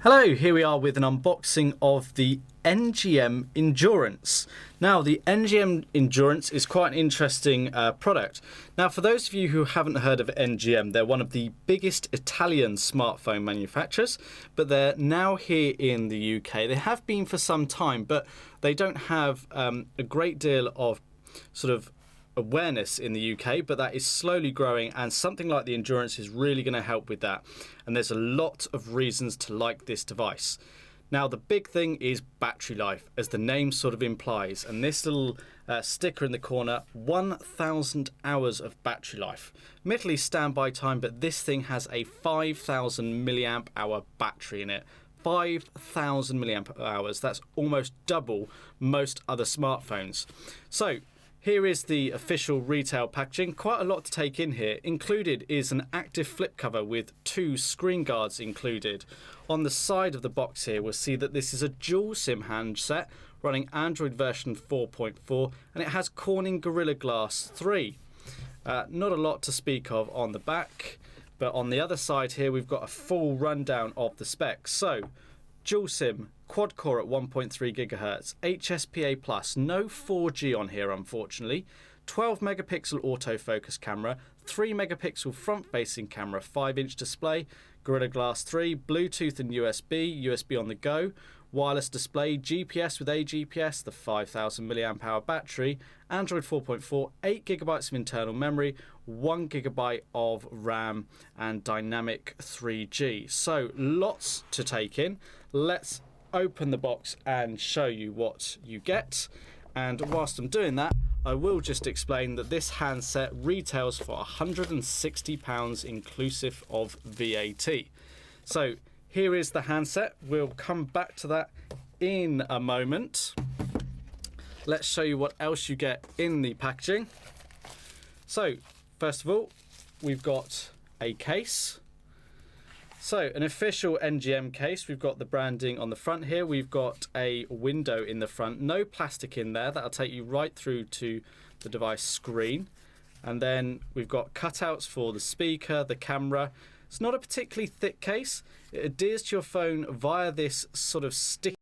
Hello, here we are with an unboxing of the NGM Endurance. Now, the NGM Endurance is quite an interesting product. Now, for those of you who haven't heard of NGM, they're one of the biggest Italian smartphone manufacturers, but they're now here in the UK. They have been for some time, but they don't have a great deal of sort of awareness in the UK, but that is slowly growing, and something like the Endurance is really going to help with that. And there's a lot of reasons to like this device. Now, the big thing is battery life, as the name sort of implies, and this little sticker in the corner, 1,000 hours of battery life. Admittedly standby time, but this thing has a 5,000 milliamp hour battery in it. 5,000 milliamp hours, that's almost double most other smartphones. So here is the official retail packaging. Quite a lot to take in here. Included is an active flip cover with 2 screen guards included. On the side of the box here, we'll see that this is a dual SIM handset running Android version 4.4, and it has Corning Gorilla Glass 3. Not a lot to speak of on the back, but on the other side here, we've got a full rundown of the specs. So, dual SIM, quad core at 1.3 GHz, HSPA+, no 4G on here unfortunately, 12 megapixel autofocus camera, 3 megapixel front facing camera, 5-inch display, Gorilla Glass 3, Bluetooth and USB, USB on the go, wireless display, GPS with AGPS, the 5,000 milliamp hour battery, Android 4.4, 8 gigabytes of internal memory, 1 gigabyte of RAM, and dynamic 3G. So lots to take in. Let's open the box and show you what you get. And whilst I'm doing that, I will just explain that this handset retails for £160 inclusive of VAT. So here is the handset. We'll come back to that in a moment. Let's show you what else you get in the packaging. So first of all, we've got a case. So an official NGM case. We've got the branding on the front here. We've got a window in the front, no plastic in there. That'll take you right through to the device screen. And then we've got cutouts for the speaker, the camera. It's not a particularly thick case. It adheres to your phone via this sort of sticky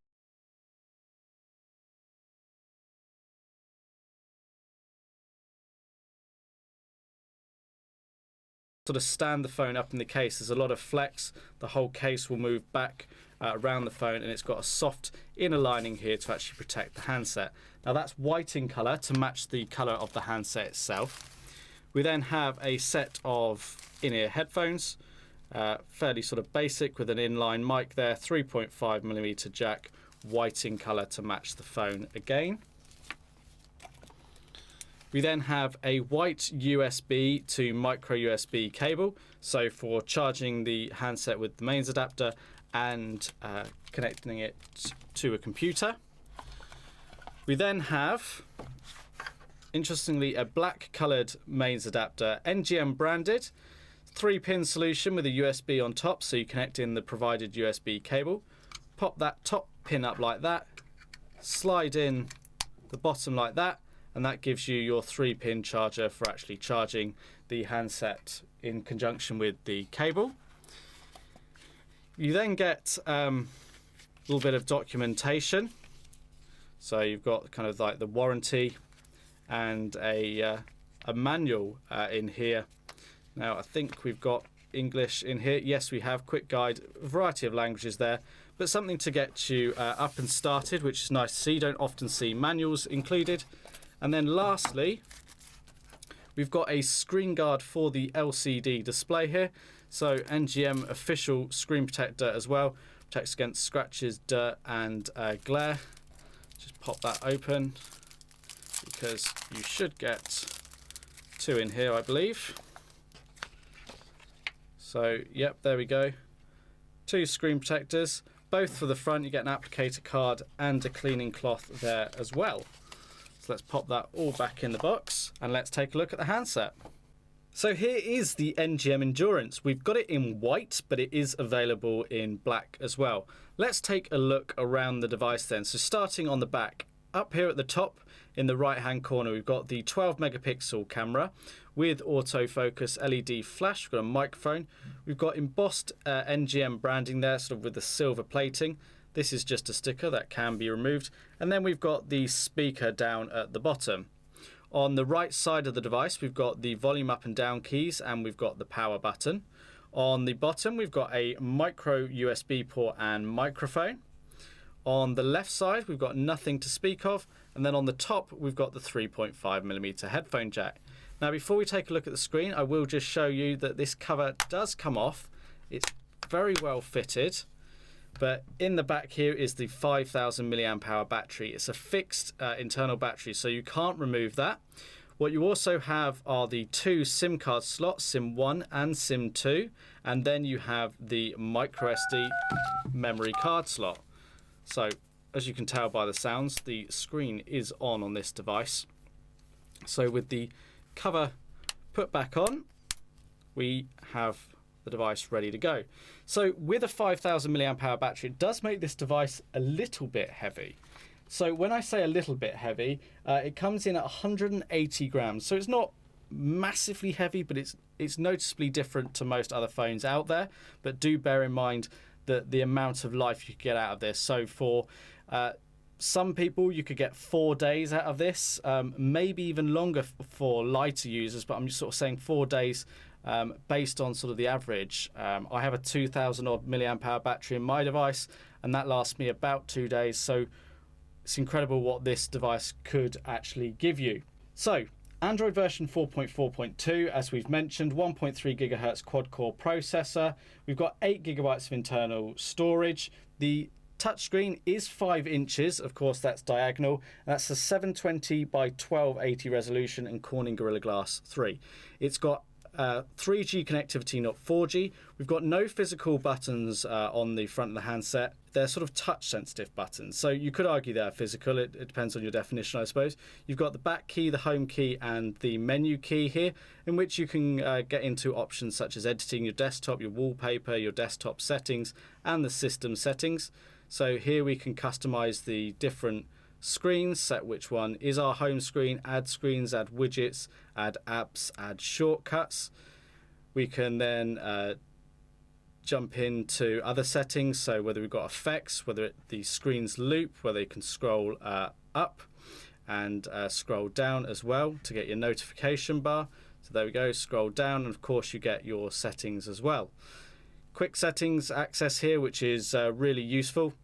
sort of stand the phone up in the case. There's a lot of flex. The whole case will move back around the phone, and it's got a soft inner lining here to actually protect the handset. Now that's white in colour to match the colour of the handset itself. We then have a set of in-ear headphones, fairly sort of basic with an inline mic there, 3.5mm jack, white in colour to match the phone again. We then have a white USB to micro USB cable, so for charging the handset with the mains adapter and connecting it to a computer. We then have, interestingly, a black coloured mains adapter, NGM branded, 3-pin solution with a USB on top, so you connect in the provided USB cable. Pop that top pin up like that, slide in the bottom like that, and that gives you your 3-pin charger for actually charging the handset in conjunction with the cable. You then get a little bit of documentation. So you've got kind of like the warranty and a manual in here. Now I think we've got English in here. Yes, we have quick guide, a variety of languages there, but something to get you up and started, which is nice to see. You don't often see manuals included. And then lastly, we've got a screen guard for the LCD display here. So NGM official screen protector as well. Protects against scratches, dirt and glare. Just pop that open because you should get 2 in here, I believe. So, yep, there we go. 2 screen protectors, both for the front. You get an applicator card and a cleaning cloth there as well. So let's pop that all back in the box and let's take a look at the handset. So here is the NGM Endurance. We've got it in white, but it is available in black as well. Let's take a look around the device then. So starting on the back, up here at the top in the right hand corner, we've got the 12 megapixel camera with autofocus LED flash. We've got a microphone. We've got embossed NGM branding there, sort of with the silver plating. This is just a sticker that can be removed. And then we've got the speaker down at the bottom. On the right side of the device, we've got the volume up and down keys, and we've got the power button. On the bottom, we've got a micro USB port and microphone. On the left side, we've got nothing to speak of. And then on the top, we've got the 3.5mm headphone jack. Now, before we take a look at the screen, I will just show you that this cover does come off. It's very well fitted. But in the back here is the 5,000 milliamp hour battery. It's a fixed internal battery, so you can't remove that. What you also have are the two SIM card slots, SIM 1 and SIM 2, and then you have the micro SD memory card slot. So, as you can tell by the sounds, the screen is on this device. So with the cover put back on, we have the device ready to go. So with a 5,000 milliamp hour battery, it does make this device a little bit heavy. So when I say a little bit heavy, it comes in at 180 grams. So it's not massively heavy, but it's noticeably different to most other phones out there. But do bear in mind that the amount of life you get out of this. So for some people, you could get 4 days out of this, maybe even longer for lighter users, but I'm just sort of saying 4 days based on sort of the average. I have a 2,000 odd milliamp hour battery in my device, and that lasts me about 2 days. So it's incredible what this device could actually give you. So Android version 4.4.2, as we've mentioned, 1.3 gigahertz quad-core processor. We've got 8 gigabytes of internal storage. The touchscreen is 5 inches, of course that's diagonal. That's a 720 by 1280 resolution and Corning Gorilla Glass 3. It's got 3G connectivity, not 4G. We've got no physical buttons on the front of the handset. They're sort of touch sensitive buttons, so you could argue they're physical. It depends on your definition, I suppose. You've got the back key, the home key, and the menu key here, in which you can get into options such as editing your desktop, your wallpaper, your desktop settings, and the system settings. So here we can customize the different screens, set which one is our home screen, add screens, add widgets, add apps, add shortcuts. We can then jump into other settings, so whether we've got effects, whether the screens loop, whether you can scroll up and scroll down as well to get your notification bar. So there we go, scroll down, and of course you get your settings as well. Quick settings access here, which is really useful.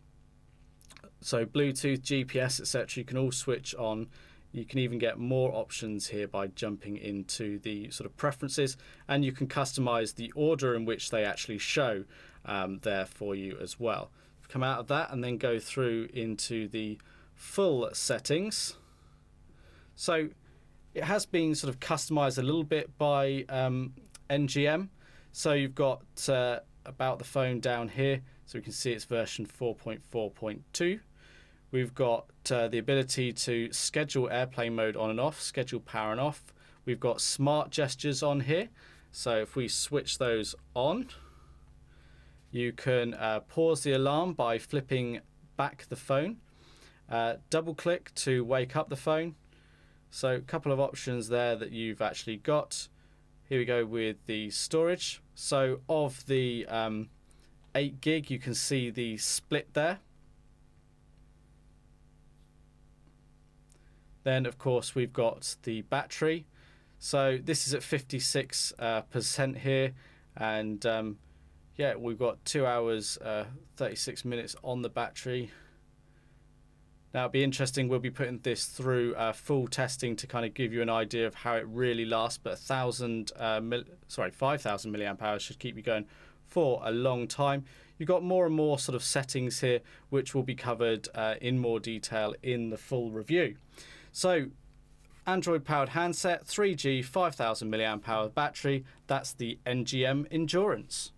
So Bluetooth, GPS, etc. you can all switch on. You can even get more options here by jumping into the sort of preferences, and you can customize the order in which they actually show there for you as well. Come out of that and then go through into the full settings. So it has been sort of customized a little bit by NGM. So you've got about the phone down here, so we can see it's version 4.4.2. We've got the ability to schedule airplane mode on and off, schedule power and off. We've got smart gestures on here. So if we switch those on, you can pause the alarm by flipping back the phone. Double click to wake up the phone. So a couple of options there that you've actually got. Here we go with the storage. So of the 8 gig, you can see the split there. Then, of course, we've got the battery. So this is at 56% here. And yeah, we've got 2 hours, 36 minutes on the battery. Now, it'll be interesting. We'll be putting this through full testing to kind of give you an idea of how it really lasts. But 5,000 milliamp hours should keep you going for a long time. You've got more and more sort of settings here, which will be covered in more detail in the full review. So, Android powered handset, 3G, 5,000 milliamp hour battery. That's the NGM Endurance.